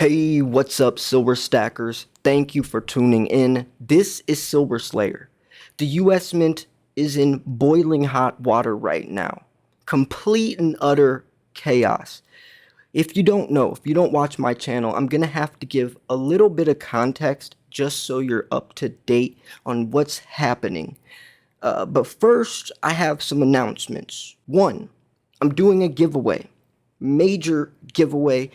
Hey, what's up, Silver Stackers? Thank you for tuning in. This is Silver Slayer. The US Mint is in boiling hot water right now. Complete and utter chaos. If you don't know, if you don't watch my channel, I'm going to have to give a little bit of context just so you're up to date on what's happening. But first, I have some announcements. One, I'm doing a giveaway. Major giveaway.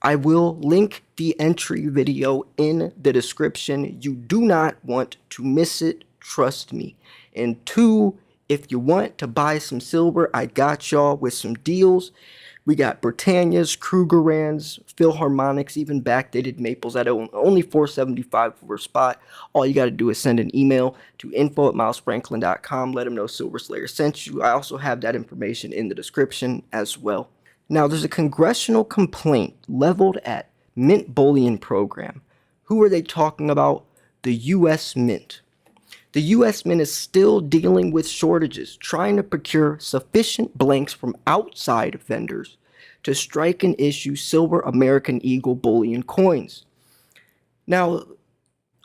I will link the entry video in the description. You do not want to miss it, trust me. And two, if you want to buy some silver, I got y'all with some deals. We got Britannias, Krugerrands, Philharmonics, even backdated Maples at only $4.75 for a spot. All you got to do is send an email to info@milesfranklin.com. Let them know Silver Slayer sent you. I also have that information in the description as well. Now, there's a congressional complaint leveled at Mint Bullion program. Who are they talking about? The U.S. Mint. The U.S. Mint is still dealing with shortages, trying to procure sufficient blanks from outside vendors to strike and issue silver American Eagle bullion coins. Now,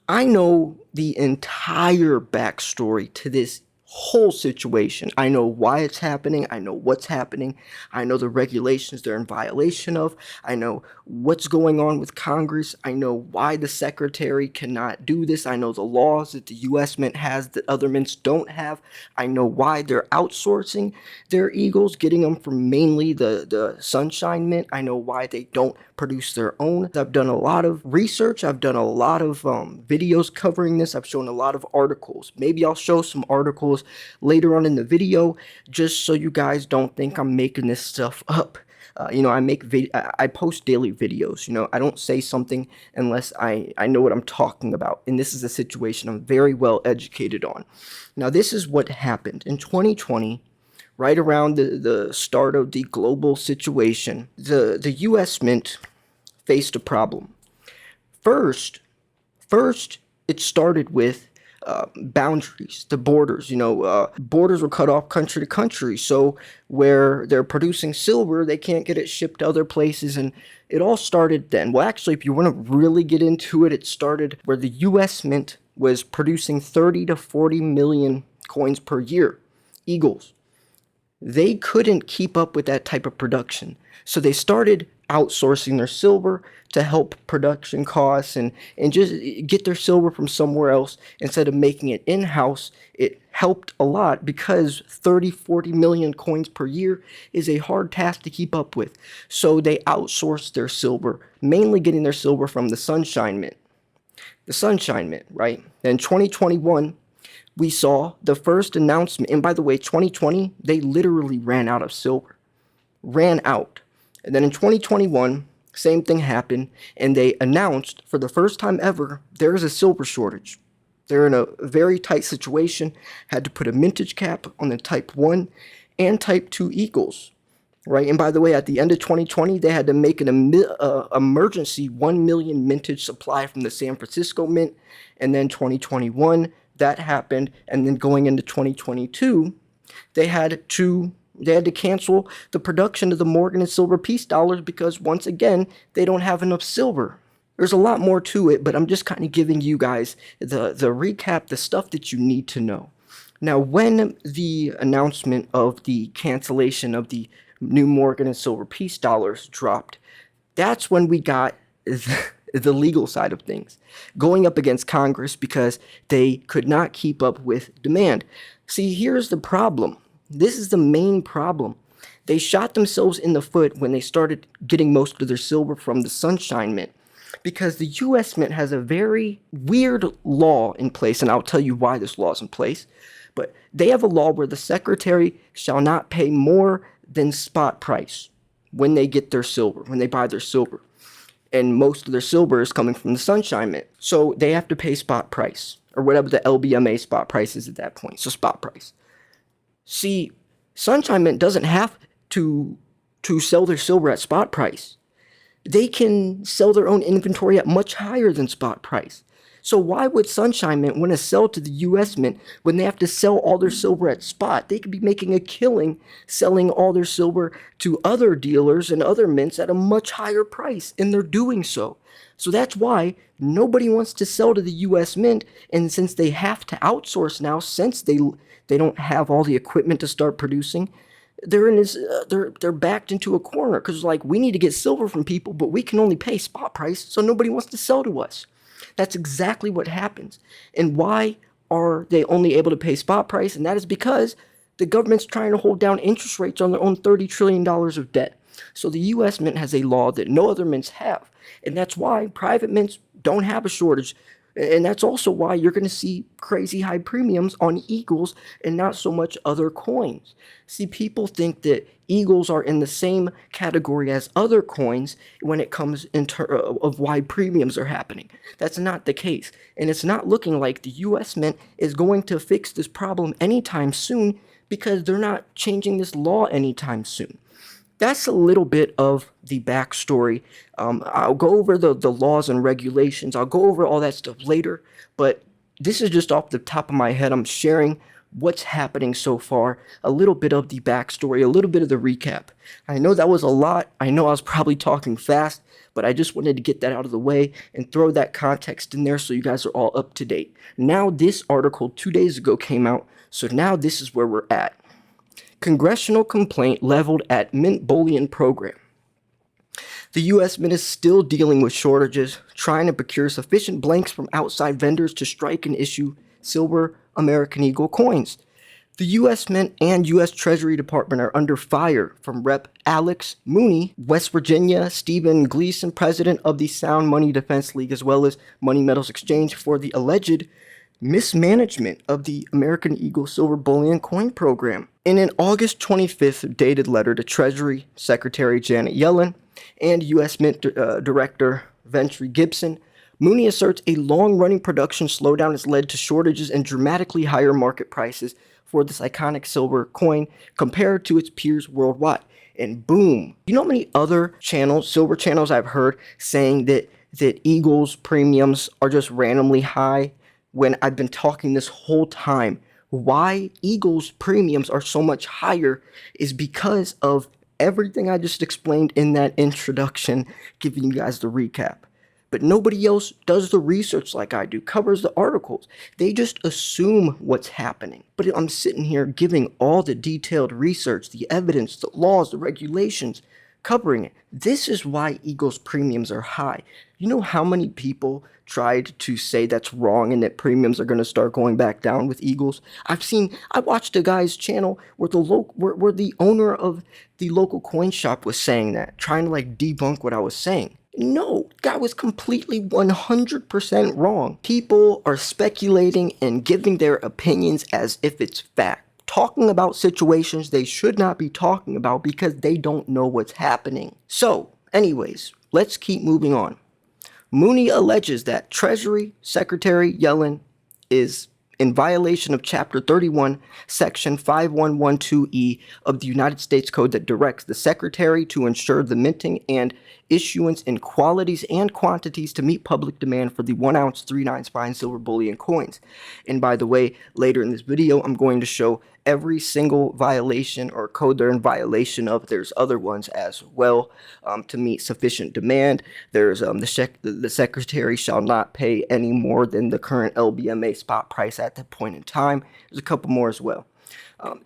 I know the entire backstory to this whole situation. I know why it's happening. I know what's happening. I know the regulations they're in violation of. I know what's going on with Congress. I know why the secretary cannot do this. I know the laws that the U.S. Mint has that other mints don't have. I know why they're outsourcing their Eagles, getting them from mainly the Sunshine Mint. I know why they don't produce their own. I've done a lot of research. I've done a lot of videos covering this. I've shown a lot of articles. Maybe I'll show some articles later on in the video, just so you guys don't think I'm making this stuff up. I post daily videos. I don't say something unless I know what I'm talking about. And this is a situation I'm very well educated on. Now, this is what happened in 2020, right around the start of the global situation. The U.S. Mint faced a problem. First, it started with boundaries, the borders. Borders were cut off country to country. So where they're producing silver, they can't get it shipped to other places. And it all started then. Well, actually, if you want to really get into it, it started where the U.S. Mint was producing 30 to 40 million coins per year, Eagles. They couldn't keep up with that type of production. So they started outsourcing their silver to help production costs and just get their silver from somewhere else instead of making it in-house. It helped a lot because 30, 40 million coins per year is a hard task to keep up with. So they outsourced their silver, mainly getting their silver from the Sunshine Mint. The Sunshine Mint, right? In 2021, we saw the first announcement. And by the way, 2020, they literally ran out of silver. Ran out. And then in 2021, same thing happened, and they announced for the first time ever, there is a silver shortage. They're in a very tight situation, had to put a mintage cap on the Type 1 and Type 2 Eagles, right? And by the way, at the end of 2020, they had to make an emergency 1 million mintage supply from the San Francisco Mint, and then 2021, that happened, and then going into 2022, they had to cancel the production of the Morgan and silver piece dollars because, once again, they don't have enough silver. There's a lot more to it, but I'm just kind of giving you guys the recap, the stuff that you need to know. Now, when the announcement of the cancellation of the new Morgan and silver piece dollars dropped, that's when we got the legal side of things, going up against Congress because they could not keep up with demand. See, here's the problem. This is the main problem. They shot themselves in the foot when they started getting most of their silver from the Sunshine Mint, because the U.S. Mint has a very weird law in place, and I'll tell you why this law is in place. But they have a law where the secretary shall not pay more than spot price when they get their silver, when they buy their silver. And most of their silver is coming from the Sunshine Mint. So they have to pay spot price, or whatever the LBMA spot price is at that point. So spot price. See, Sunshine Mint doesn't have to sell their silver at spot price. they can sell their own inventory at much higher than spot price. So why would Sunshine Mint want to sell to the US Mint when they have to sell all their silver at spot? They could be making a killing selling all their silver to other dealers and other mints at a much higher price, and they're doing so. So that's why nobody wants to sell to the US Mint, and since they have to outsource now, since they don't have all the equipment to start producing, they're in this they're backed into a corner because like we need to get silver from people, but we can only pay spot price, so nobody wants to sell to us. That's exactly what happens. And why are they only able to pay spot price? And that is because the government's trying to hold down interest rates on their own $30 trillion of debt. So the US Mint has a law that no other mints have. And that's why private mints don't have a shortage. And that's also why you're going to see crazy high premiums on Eagles and not so much other coins. See, people think that Eagles are in the same category as other coins when it comes of why premiums are happening. That's not the case. And it's not looking like the US Mint is going to fix this problem anytime soon because they're not changing this law anytime soon. That's a little bit of the backstory. I'll go over the laws and regulations. I'll go over all that stuff later, but this is just off the top of my head. I'm sharing what's happening so far, a little bit of the backstory, a little bit of the recap. I know that was a lot. I know I was probably talking fast, but I just wanted to get that out of the way and throw that context in there so you guys are all up to date. Now, this article 2 days ago came out, so now this is where we're at. Congressional complaint leveled at Mint Bullion program. The U.S. Mint is still dealing with shortages, trying to procure sufficient blanks from outside vendors to strike and issue silver American Eagle coins. The U.S. Mint and U.S. Treasury Department are under fire from Rep. Alex Mooney, West Virginia, Stephen Gleason, president of the Sound Money Defense League, as well as Money Metals Exchange, for the alleged mismanagement of the American Eagle silver bullion coin program. In an August 25th dated letter to Treasury Secretary Janet Yellen and U.S. Mint Director Ventry Gibson, Mooney asserts a long-running production slowdown has led to shortages and dramatically higher market prices for this iconic silver coin compared to its peers worldwide. And boom, you know how many other channels, silver channels, I've heard saying that Eagles premiums are just randomly high when I've been talking this whole time. Why Eagles premiums are so much higher is because of everything I just explained in that introduction, giving you guys the recap. But nobody else does the research like I do, covers the articles. They just assume what's happening. But I'm sitting here giving all the detailed research, the evidence, the laws, the regulations, covering it. This is why Eagles premiums are high. You know how many people tried to say that's wrong and that premiums are going to start going back down with Eagles? I watched a guy's channel where the owner of the local coin shop was saying that, trying to like debunk what I was saying. No, guy was completely 100% wrong. People are speculating and giving their opinions as if it's fact, talking about situations they should not be talking about because they don't know what's happening. So, anyways, let's keep moving on. Mooney alleges that Treasury Secretary Yellen is in violation of Chapter 31, Section 5112E of the United States Code that directs the Secretary to ensure the minting and issuance in qualities and quantities to meet public demand for the 1-ounce 3/9 fine silver bullion coins. And by the way, later in this video, I'm going to show every single violation or code they're in violation of. There's other ones as well to meet sufficient demand. There's the Secretary shall not pay any more than the current LBMA spot price at that point in time. There's a couple more as well.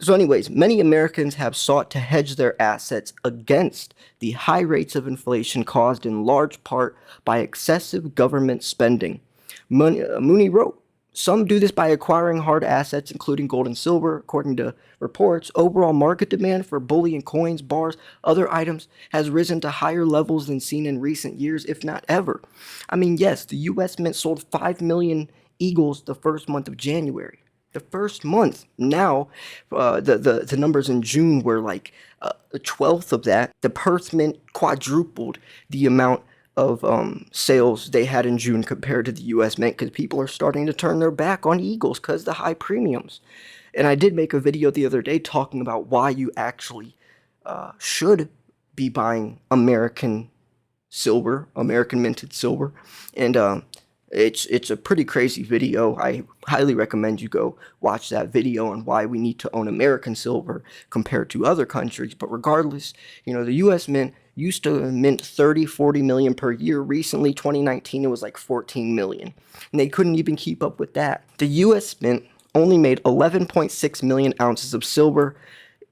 So anyways, many Americans have sought to hedge their assets against the high rates of inflation caused in large part by excessive government spending. Mooney wrote, some do this by acquiring hard assets, including gold and silver. According to reports, overall market demand for bullion coins, bars, other items has risen to higher levels than seen in recent years, if not ever. I mean, yes, the U.S. Mint sold 5 million Eagles the first month of January. The first month. Now, the numbers in June were like a 1/12 of that. The Perth Mint quadrupled the amount of sales they had in June compared to the U.S. Mint because people are starting to turn their back on Eagles because of the high premiums. And I did make a video the other day talking about why you actually should be buying American silver, American minted silver, and it's a pretty crazy video. I highly recommend you go watch that video on why we need to own American silver compared to other countries. But regardless, the U.S. Mint used to mint 30, 40 million per year. Recently, 2019, it was like 14 million. And they couldn't even keep up with that. The U.S. Mint only made 11.6 million ounces of silver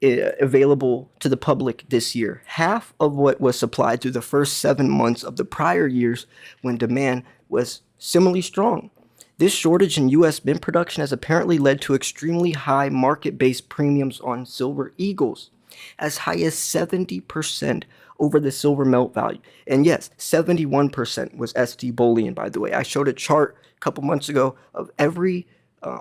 available to the public this year, half of what was supplied through the first 7 months of the prior years when demand was similarly strong. This shortage in U.S. mint production has apparently led to extremely high market-based premiums on silver eagles, as high as 70% over the silver melt value. And yes, 71% was SD Bullion, by the way. I showed a chart a couple months ago of every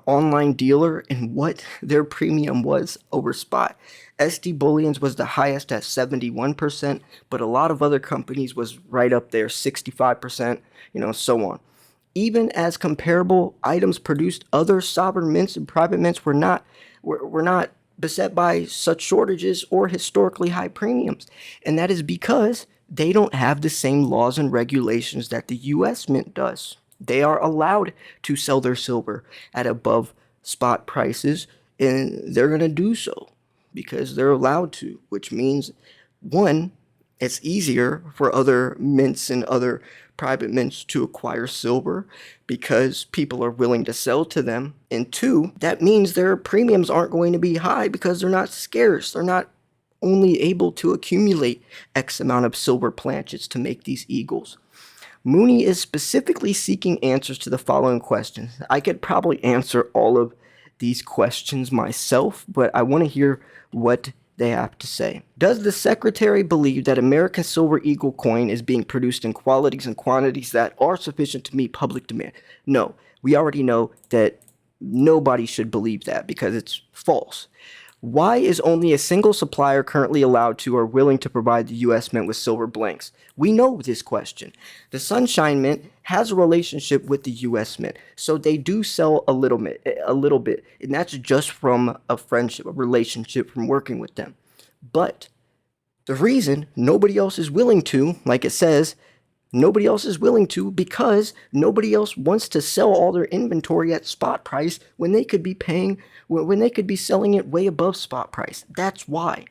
online dealer and what their premium was over spot. SD Bullions was the highest at 71%, but a lot of other companies was right up there, 65%, so on. Even as comparable items produced, other sovereign mints and private mints were not beset by such shortages or historically high premiums. And that is because they don't have the same laws and regulations that the U.S. Mint does. They are allowed to sell their silver at above spot prices, and they're going to do so because they're allowed to, which means, one, it's easier for other mints and other private mints to acquire silver because people are willing to sell to them. And two, that means their premiums aren't going to be high because they're not scarce. They're not only able to accumulate X amount of silver planchets to make these eagles. Mooney is specifically seeking answers to the following questions. I could probably answer all of these questions myself, but I want to hear what they have to say. Does the Secretary believe that American Silver Eagle coin is being produced in qualities and quantities that are sufficient to meet public demand? No, we already know that nobody should believe that because it's false. Why is only a single supplier currently allowed to or willing to provide the U.S. Mint with silver blanks? We know this question. The Sunshine Mint has a relationship with the U.S. Mint, so they do sell a little bit, and that's just from a friendship, a relationship from working with them. But the reason nobody else is willing to, like it says, nobody else is willing to because nobody else wants to sell all their inventory at spot price when they could be selling it way above spot price. That's why.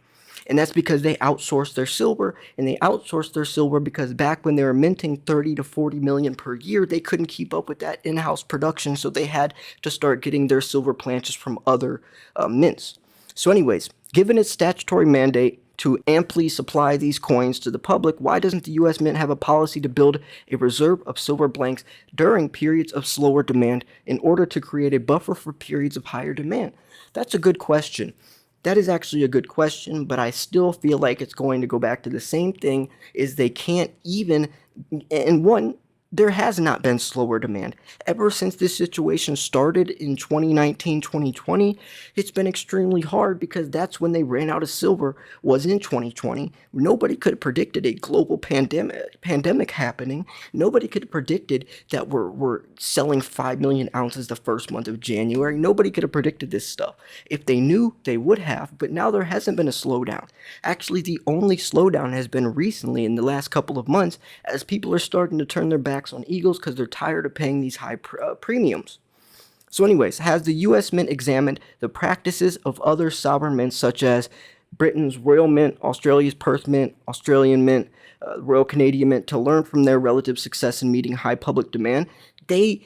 And that's because they outsource their silver, and they outsource their silver because back when they were minting 30 to 40 million per year, they couldn't keep up with that in-house production, so they had to start getting their silver planches from other mints. So anyways, given its statutory mandate to amply supply these coins to the public, why doesn't the U.S. Mint have a policy to build a reserve of silver blanks during periods of slower demand in order to create a buffer for periods of higher demand? That's a good question. That is actually a good question, but I still feel like it's going to go back to the same thing, is they can't even, and one, there has not been slower demand. Ever since this situation started in 2019, 2020, it's been extremely hard because that's when they ran out of silver, was in 2020. Nobody could have predicted a global pandemic happening. Nobody could have predicted that we're selling 5 million ounces the first month of January. Nobody could have predicted this stuff. If they knew, they would have, but now there hasn't been a slowdown. Actually, the only slowdown has been recently in the last couple of months as people are starting to turn their backs on eagles because they're tired of paying these high premiums. So anyways, has the U.S. Mint examined the practices of other sovereign mints such as Britain's Royal Mint, Australia's Perth Mint, Australian Mint, Royal Canadian Mint to learn from their relative success in meeting high public demand? They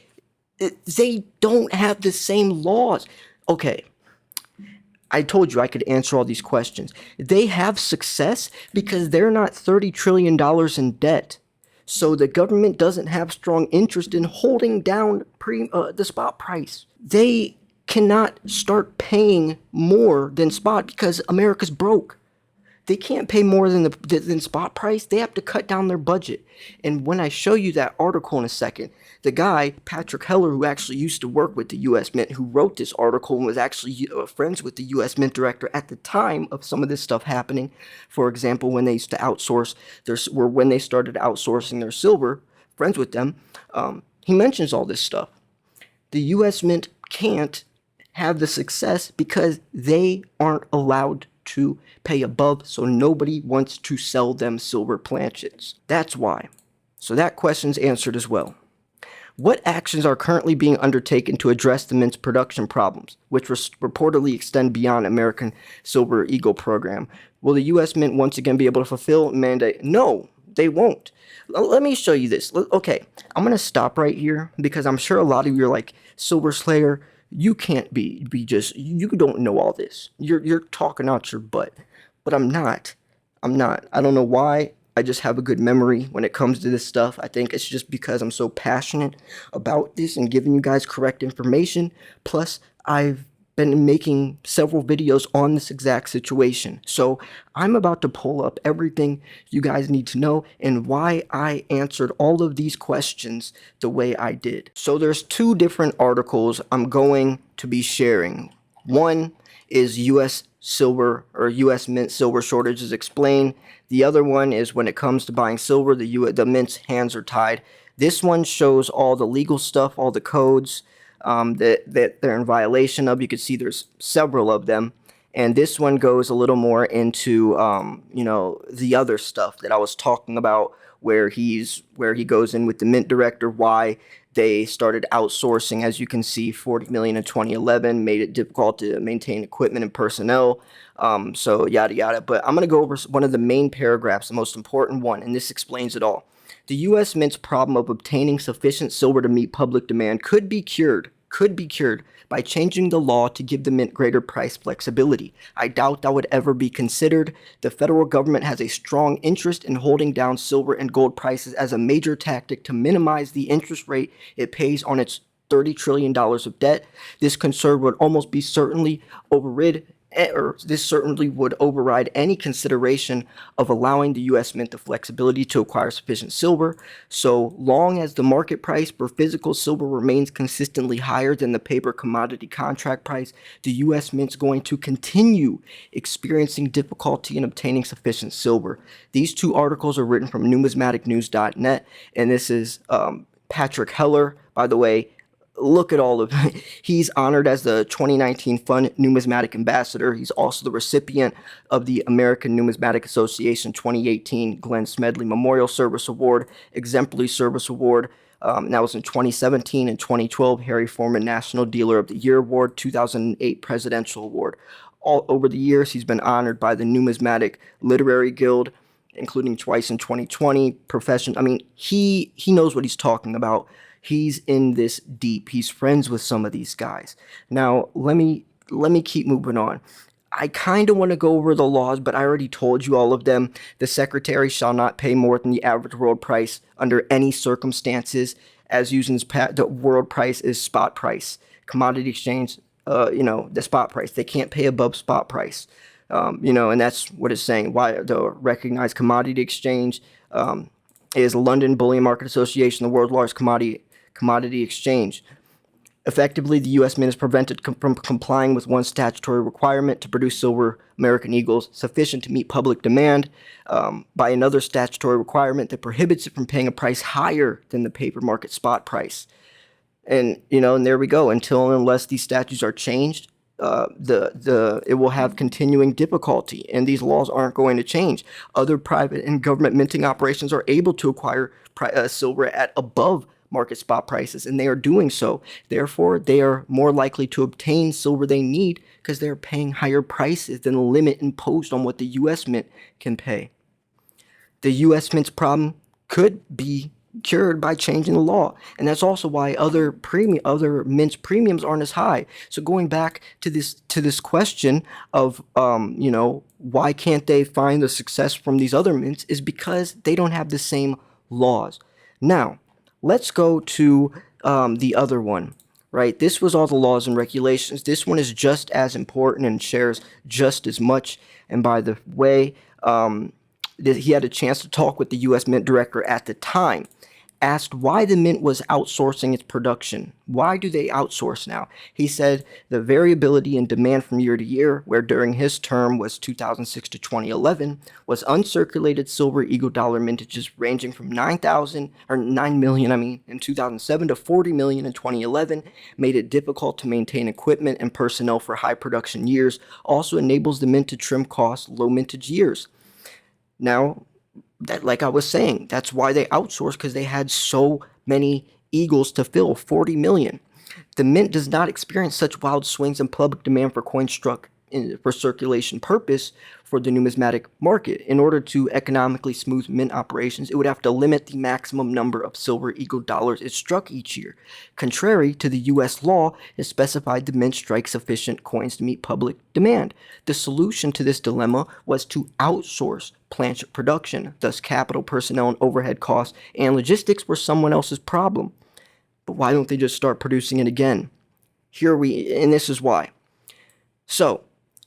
don't have the same laws. Okay, I told you I could answer all these questions. They have success because they're not $30 trillion in debt. So the government doesn't have strong interest in holding down the spot price. They cannot start paying more than spot because America's broke. They can't pay more than spot price. They have to cut down their budget. And when I show you that article in a second, the guy, Patrick Heller, who actually used to work with the U.S. Mint, who wrote this article and was actually friends with the U.S. Mint director at the time of some of this stuff happening, for example, when they used to outsource when they started outsourcing their silver, friends with them, he mentions all this stuff. The U.S. Mint can't have the success because they aren't allowed to pay above, so nobody wants to sell them silver planchets. That's why. So that question's answered as well. What actions are currently being undertaken to address the mint's production problems, which reportedly extend beyond American Silver Eagle program? Will the U.S. Mint once again be able to fulfill mandate? No, they won't. Let me show you this. Okay, I'm going to stop right here because I'm sure a lot of you are like, Silver Slayer, you can't be just, you don't know all this. You're talking out your butt. But I'm not. I don't know why. I just have a good memory when it comes to this stuff. I think it's just because I'm so passionate about this and giving you guys correct information. Plus, I've been making several videos on this exact situation. So I'm about to pull up everything you guys need to know and why I answered all of these questions the way I did. So there's two different articles I'm going to be sharing. One is U.S. silver or U.S. mint silver shortages explained. The other one is when it comes to buying silver, the mint's hands are tied. This one shows all the legal stuff, all the codes that they're in violation of. You can see there's several of them. And this one goes a little more into, the other stuff that I was talking about, where he goes in with the mint director, why they started outsourcing, as you can see, $40 million in 2011, made it difficult to maintain equipment and personnel. So yada yada. But I'm going to go over one of the main paragraphs, the most important one, and this explains it all. The U.S. Mint's problem of obtaining sufficient silver to meet public demand could be cured by changing the law to give the mint greater price flexibility. I doubt that would ever be considered. The federal government has a strong interest in holding down silver and gold prices as a major tactic to minimize the interest rate it pays on its $30 trillion of debt. This concern would almost be certainly would override any consideration of allowing the U.S. Mint the flexibility to acquire sufficient silver, so long as the market price for physical silver remains consistently higher than the paper commodity contract price. The U.S. Mint's going to continue experiencing difficulty in obtaining sufficient silver. These two articles are written from numismaticnews.net, and this is Patrick Heller, by the way. Look at all of it. He's honored as the 2019 Fund Numismatic Ambassador. He's also the recipient of the American Numismatic Association 2018 Glenn Smedley Memorial Service Award, Exemplary Service Award. That was in 2017 and 2012, Harry Foreman National Dealer of the Year Award, 2008 Presidential Award. All over the years, he's been honored by the Numismatic Literary Guild, including twice in 2020. He knows what he's talking about. He's in this deep. He's friends with some of these guys. Now, let me keep moving on. I kind of want to go over the laws, but I already told you all of them. The secretary shall not pay more than the average world price under any circumstances, as using the world price is spot price. Commodity exchange, the spot price. They can't pay above spot price. And that's what it's saying. Why the recognized commodity exchange is London Bullion Market Association, the world's largest commodity exchange. Effectively, the U.S. Mint is prevented from complying with one statutory requirement to produce silver American Eagles sufficient to meet public demand by another statutory requirement that prohibits it from paying a price higher than the paper market spot price. And there we go. Until and unless these statutes are changed, it will have continuing difficulty, and these laws aren't going to change. Other private and government minting operations are able to acquire silver at above market spot prices, and they are doing so. Therefore, they are more likely to obtain silver they need because they're paying higher prices than the limit imposed on what the U.S. Mint can pay. The U.S. Mint's problem could be cured by changing the law, and that's also why other mints premiums aren't as high. So going back to this question of why can't they find the success from these other mints, is because they don't have the same laws. Now let's go to the other one, right? This was all the laws and regulations. This one is just as important and shares just as much. And by the way, he had a chance to talk with the U.S. Mint director at the time. asked why the mint was outsourcing its production. Why do they outsource now? He said the variability in demand from year to year, where during his term was 2006 to 2011, was uncirculated silver eagle dollar mintages ranging from 9 million, in 2007 to 40 million in 2011, made it difficult to maintain equipment and personnel for high production years, also enables the mint to trim costs low mintage years. Now, that, like I was saying, that's why they outsourced, because they had so many eagles to fill, 40 million. The mint does not experience such wild swings in public demand for coins struck for circulation purpose for the numismatic market. In order to economically smooth mint operations, it would have to limit the maximum number of silver eagle dollars it struck each year. Contrary to the U.S. law, it specified the mint strike sufficient coins to meet public demand. The solution to this dilemma was to outsource planchet production, thus capital, personnel, and overhead costs and logistics were someone else's problem. But why don't they just start producing it again? And this is why. So,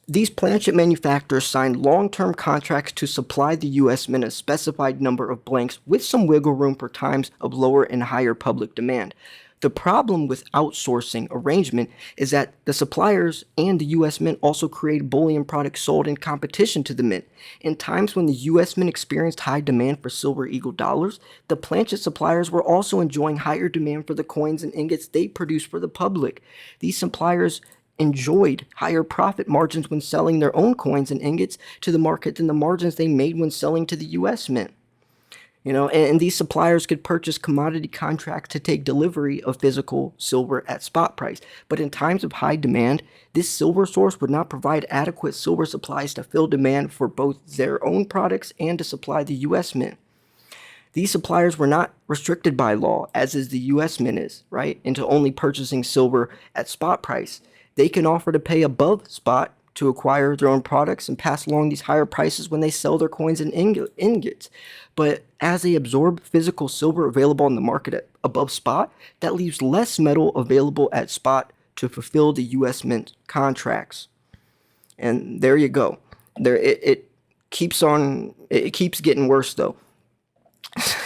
these planchet manufacturers signed long-term contracts to supply the U.S. Mint a specified number of blanks with some wiggle room for times of lower and higher public demand. The problem with outsourcing arrangement is that the suppliers and the U.S. Mint also create bullion products sold in competition to the Mint. In times when the U.S. Mint experienced high demand for silver eagle dollars, the planchet suppliers were also enjoying higher demand for the coins and ingots they produced for the public. These suppliers enjoyed higher profit margins when selling their own coins and ingots to the market than the margins they made when selling to the U.S. Mint. And these suppliers could purchase commodity contracts to take delivery of physical silver at spot price. But in times of high demand, this silver source would not provide adequate silver supplies to fill demand for both their own products and to supply the U.S. Mint. These suppliers were not restricted by law, as is the U.S. Mint is, right, into only purchasing silver at spot price. They can offer to pay above spot to acquire their own products and pass along these higher prices when they sell their coins and ingots. But as they absorb physical silver available on the market at above spot, that leaves less metal available at spot to fulfill the U.S. Mint contracts. And there you go. It keeps getting worse, though.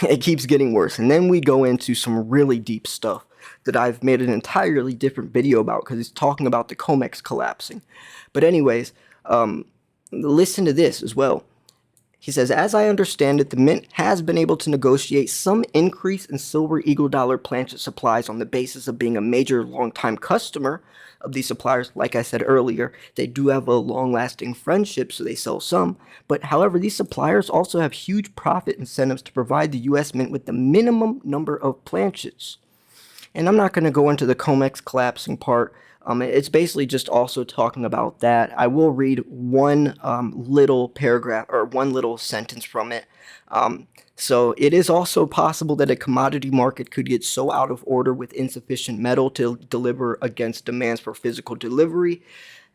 It keeps getting worse. And then we go into some really deep stuff that I've made an entirely different video about because it's talking about the COMEX collapsing. But anyways, listen to this as well. He says, as I understand it, the Mint has been able to negotiate some increase in silver eagle dollar planchet supplies on the basis of being a major long-time customer of these suppliers. Like I said earlier, they do have a long-lasting friendship, so they sell some. But however, these suppliers also have huge profit incentives to provide the U.S. Mint with the minimum number of planchets. And I'm not going to go into the COMEX collapsing part. It's basically just also talking about that. I will read one little paragraph or one little sentence from it. So it is also possible that a commodity market could get so out of order with insufficient metal to deliver against demands for physical delivery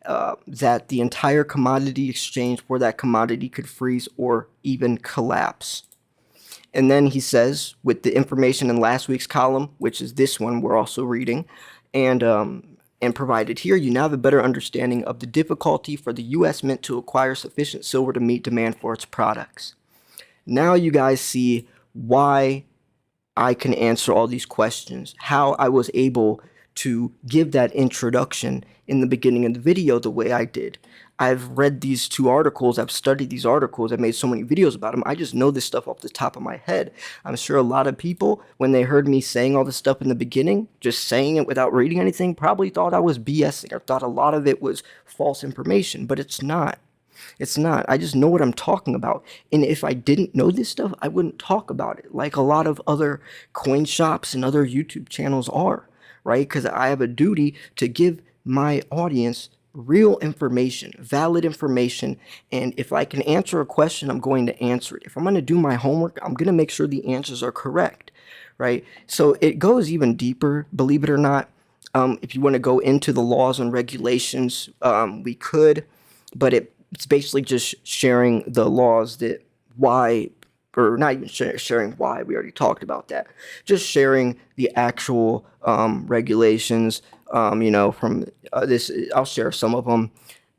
that the entire commodity exchange for that commodity could freeze or even collapse. And then he says, with the information in last week's column, which is this one we're also reading, and provided here, you now have a better understanding of the difficulty for the U.S. Mint to acquire sufficient silver to meet demand for its products. Now you guys see why I can answer all these questions, how I was able to give that introduction in the beginning of the video the way I did. I've read these two articles, I've studied these articles, I've made so many videos about them, I just know this stuff off the top of my head. I'm sure a lot of people, when they heard me saying all this stuff in the beginning, just saying it without reading anything, probably thought I was BSing or thought a lot of it was false information, but it's not. It's not. I just know what I'm talking about. And if I didn't know this stuff, I wouldn't talk about it like a lot of other coin shops and other YouTube channels are, right? Because I have a duty to give my audience real information, valid information, and if I can answer a question, I'm going to answer it. If I'm going to do my homework, I'm going to make sure the answers are correct, right? So it goes even deeper, believe it or not. If you want to go into the laws and regulations, we could, but it's basically just sharing the laws that why, or not even sharing why, we already talked about that. Just sharing the actual regulations, from this. I'll share some of them.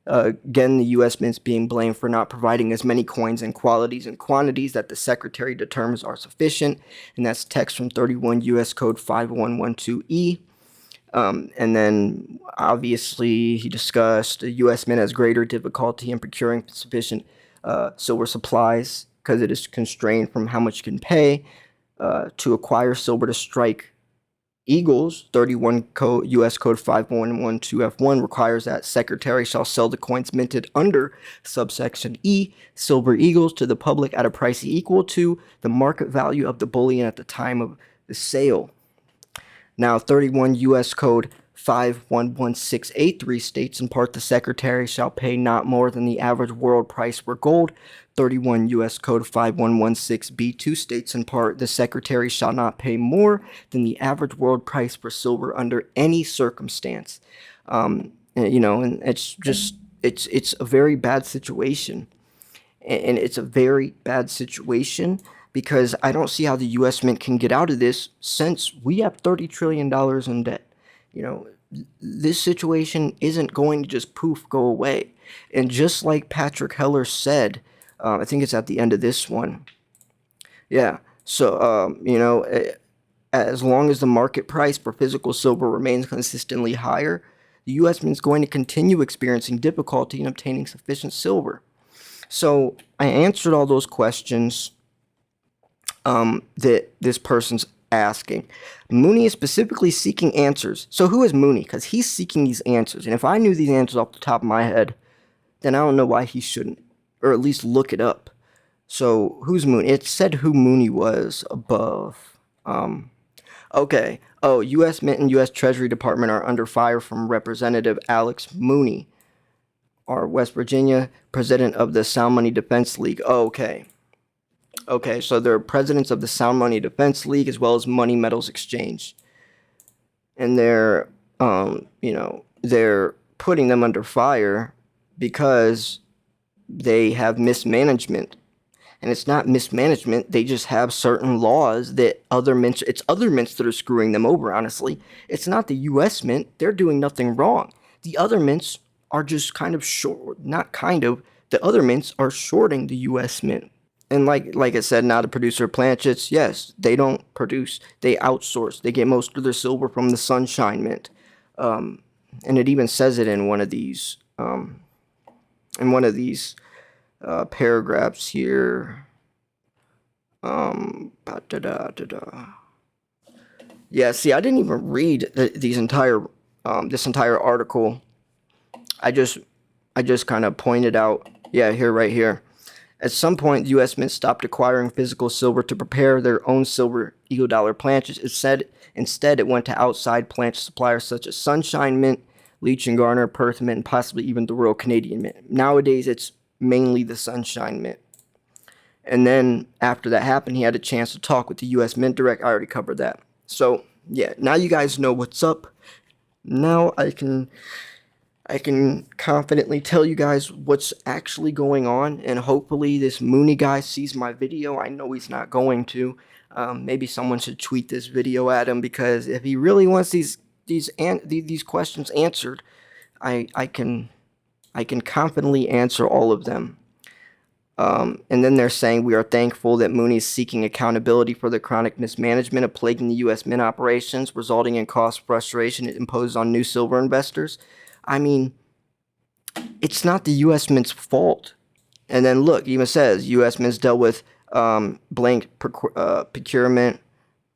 Again, the U.S. Mint is being blamed for not providing as many coins in qualities and quantities that the Secretary determines are sufficient, and that's text from 31 U.S. Code 5112E. And then, obviously, he discussed the U.S. Mint has greater difficulty in procuring sufficient silver supplies because it is constrained from how much it can pay to acquire silver to strike Eagles. 31 U.S. Code 5112F1 requires that Secretary shall sell the coins minted under subsection E, silver eagles, to the public at a price equal to the market value of the bullion at the time of the sale. Now, 31 U.S. Code 511683 states in part the Secretary shall pay not more than the average world price for gold. 31 U.S. Code 5116B2 states in part the Secretary shall not pay more than the average world price for silver under any circumstance. And it's just it's a very bad situation, and it's a very bad situation because I don't see how the U.S. Mint can get out of this since we have $30 trillion in debt. This situation isn't going to just poof go away. And just like Patrick Heller said, I think it's at the end of this one. Yeah. So, as long as the market price for physical silver remains consistently higher, the U.S. Mint is going to continue experiencing difficulty in obtaining sufficient silver. So I answered all those questions that this person's asking. Mooney is specifically seeking answers. So who is Mooney? Because he's seeking these answers. And if I knew these answers off the top of my head, then I don't know why he shouldn't, or at least look it up. So who's Mooney? It said who Mooney was above. Okay. Oh, U.S. Mint and U.S. Treasury Department are under fire from Representative Alex Mooney, our West Virginia president of the Sound Money Defense League. Oh, okay. Okay, so they're presidents of the Sound Money Defense League as well as Money Metals Exchange. And they're putting them under fire because they have mismanagement. And it's not mismanagement, they just have certain laws that it's other mints that are screwing them over, honestly. It's not the U.S. Mint, they're doing nothing wrong. The other mints are just the other mints are shorting the U.S. Mint. And like I said, not a producer of planchets. Yes, they don't produce. They outsource. They get most of their silver from the Sunshine Mint. And it even says it in one of these paragraphs here. Yeah, see, I didn't even read this entire article. I just kind of pointed out. Yeah, right here. At some point, the U.S. Mint stopped acquiring physical silver to prepare their own silver Eagle Dollar planches. Instead, it went to outside planch suppliers such as Sunshine Mint, Leach and Garner, Perth Mint, and possibly even the Royal Canadian Mint. Nowadays, it's mainly the Sunshine Mint. And then after that happened, he had a chance to talk with the U.S. Mint Direct. I already covered that. So, yeah, now you guys know what's up. Now I can confidently tell you guys what's actually going on, and hopefully this Mooney guy sees my video. I know he's not going to. Maybe someone should tweet this video at him, because if he really wants these questions answered, I can confidently answer all of them. And then they're saying, we are thankful that Mooney is seeking accountability for the chronic mismanagement of plaguing the U.S. Mint operations, resulting in cost frustration it imposed on new silver investors. I mean, it's not the U.S. Mint's fault. And then look, even says U.S. Mint's dealt with blank procurement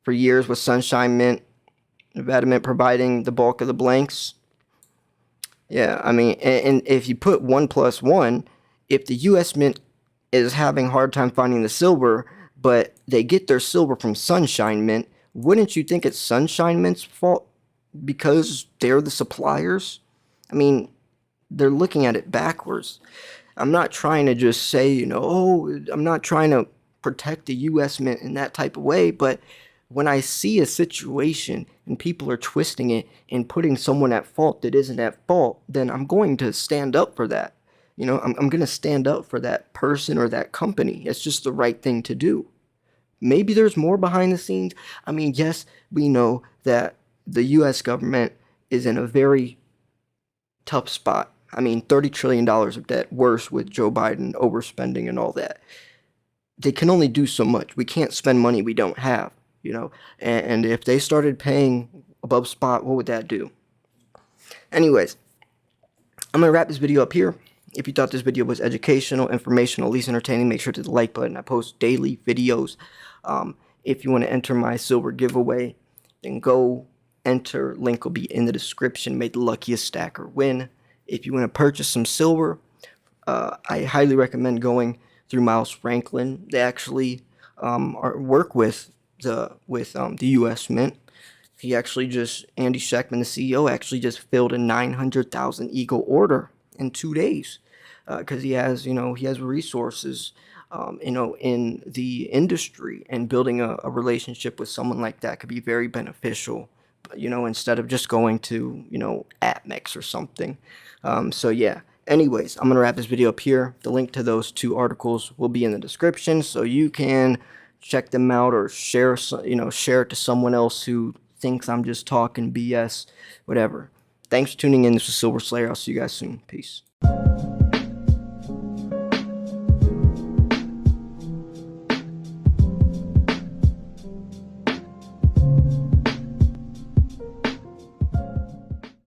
for years with Sunshine Mint, Nevada Mint providing the bulk of the blanks. Yeah, I mean, and if you put 1 + 1, if the U.S. Mint is having a hard time finding the silver, but they get their silver from Sunshine Mint, wouldn't you think it's Sunshine Mint's fault because they're the suppliers? I mean, they're looking at it backwards. I'm not trying to just say, I'm not trying to protect the U.S. Mint in that type of way, but when I see a situation and people are twisting it and putting someone at fault that isn't at fault, then I'm going to stand up for that. I'm going to stand up for that person or that company. It's just the right thing to do. Maybe there's more behind the scenes. I mean, yes, we know that the U.S. government is in a very tough spot. I mean, $30 trillion of debt, worse with Joe Biden overspending and all that. They can only do so much. We can't spend money we don't have, you know. And if they started paying above spot, what would that do? Anyways, I'm going to wrap this video up here. If you thought this video was educational, informational, at least entertaining, make sure to hit the like button. I post daily videos. If you want to enter my silver giveaway, then go enter. Link will be in the description. May the luckiest stacker win. If you want to purchase some silver, I highly recommend going through Miles Franklin. They actually work with the U.S. Mint. He actually Andy Schectman, the CEO, actually just filled a 900,000 Eagle order in 2 days, because he has resources, in the industry, and building a relationship with someone like that could be very beneficial, instead of just going to, APMEX or something. So yeah. Anyways, I'm gonna wrap this video up here. The link to those 2 articles will be in the description, so you can check them out or share it to someone else who thinks I'm just talking BS, whatever. Thanks for tuning in. This was Silver Slayer. I'll see you guys soon. Peace.